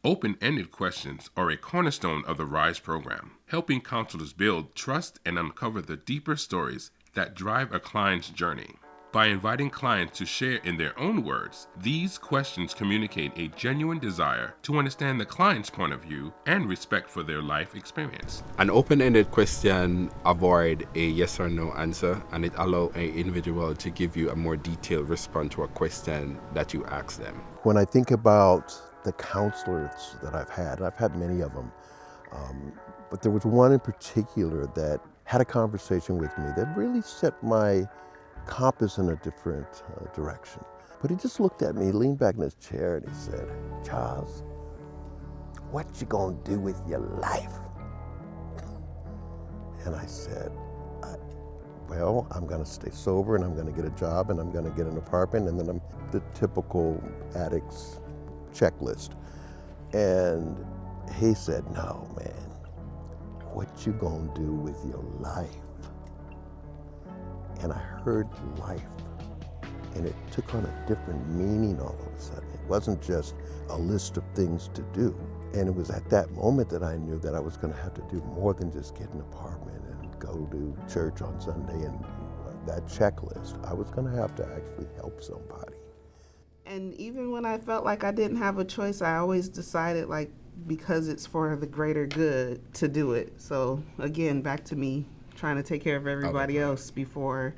Open-ended questions are a cornerstone of the RISE program, helping counselors build trust and uncover the deeper stories that drive a client's journey. By inviting clients to share in their own words, these questions communicate a genuine desire to understand the client's point of view and respect for their life experience. An open-ended question avoids a yes or no answer, and it allows an individual to give you a more detailed response to a question that you ask them. When I think about the counselors that I've had many of them, but there was one in particular that had a conversation with me that really set my compass in a different direction. But he just looked at me, leaned back in his chair, and he said, "Charles, what you gonna do with your life?" And I said, well, I'm gonna stay sober, and I'm gonna get a job, and I'm gonna get an apartment, and then I'm the typical addict's checklist. And he said, "No, man, what you gonna do with your life?" And I heard life, and it took on a different meaning all of a sudden. It wasn't just a list of things to do. And it was at that moment that I knew that I was gonna have to do more than just get an apartment and go to church on Sunday and that checklist. I was gonna have to actually help somebody. And even when I felt like I didn't have a choice, I always decided, like, because it's for the greater good, to do it. So again, back to me trying to take care of everybody else before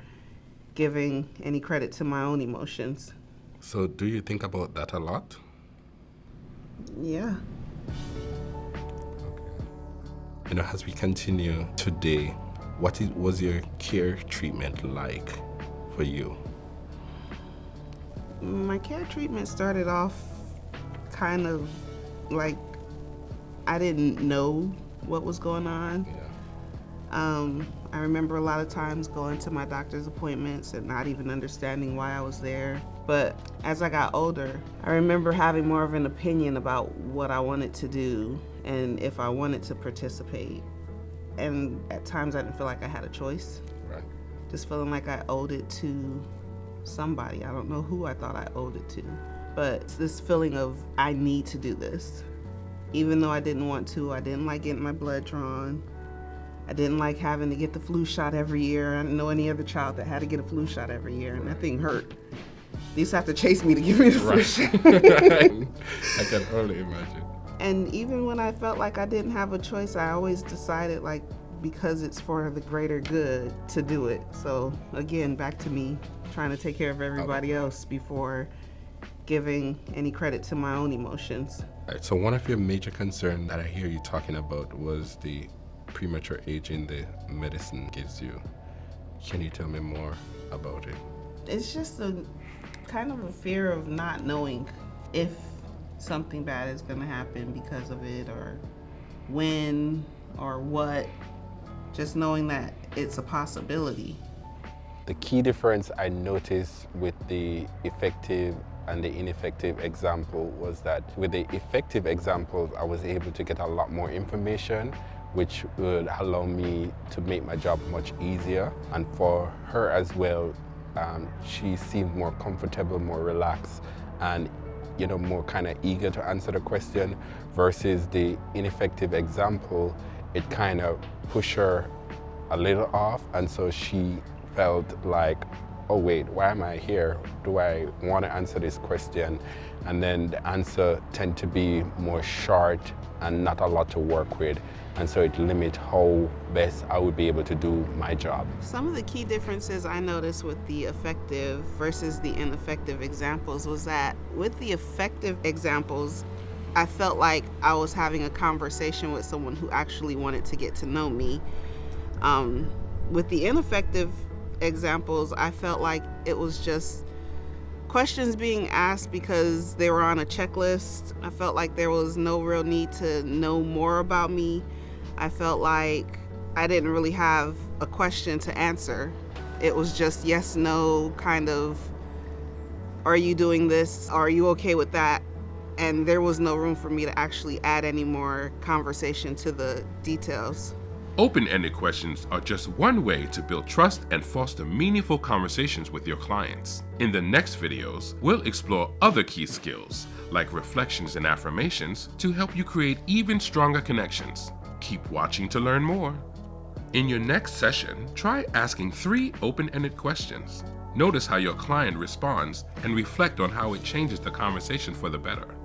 giving any credit to my own emotions. So do you think about that a lot? Yeah. Okay. As we continue today, what was your care treatment like for you? My care treatment started off kind of like I didn't know what was going on. Yeah. I remember a lot of times going to my doctor's appointments and not even understanding why I was there. But as I got older, I remember having more of an opinion about what I wanted to do and if I wanted to participate. And at times I didn't feel like I had a choice. Right. Just feeling like I owed it to somebody. I don't know who I thought I owed it to. But it's this feeling of I need to do this. Even though I didn't want to, I didn't like getting my blood drawn. I didn't like having to get the flu shot every year. I didn't know any other child that had to get a flu shot every year, and that thing hurt. They used to have to chase me to give me the flu shot. I can only imagine. And even when I felt like I didn't have a choice, I always decided, like, because it's for the greater good, to do it. So again, back to me trying to take care of everybody else before giving any credit to my own emotions. All right, so one of your major concerns that I hear you talking about was the premature aging the medicine gives you. Can you tell me more about it? It's just a kind of a fear of not knowing if something bad is going to happen because of it, or when or what. Just knowing that it's a possibility. The key difference I noticed with the effective and the ineffective example was that with the effective examples, I was able to get a lot more information, which would allow me to make my job much easier. And for her as well, she seemed more comfortable, more relaxed, and more kind of eager to answer the question, versus the ineffective example, it kind of pushed her a little off, and so she felt like, oh wait, why am I here? Do I want to answer this question? And then the answer tend to be more short and not a lot to work with. And so it limits how best I would be able to do my job. Some of the key differences I noticed with the effective versus the ineffective examples was that with the effective examples, I felt like I was having a conversation with someone who actually wanted to get to know me. With the ineffective examples, I felt like it was just questions being asked because they were on a checklist. I felt like there was no real need to know more about me. I felt like I didn't really have a question to answer. It was just yes, no, kind of, are you doing this? Are you okay with that? And there was no room for me to actually add any more conversation to the details. Open-ended questions are just one way to build trust and foster meaningful conversations with your clients. In the next videos, we'll explore other key skills, like reflections and affirmations, to help you create even stronger connections. Keep watching to learn more. In your next session, try asking 3 open-ended questions. Notice how your client responds and reflect on how it changes the conversation for the better.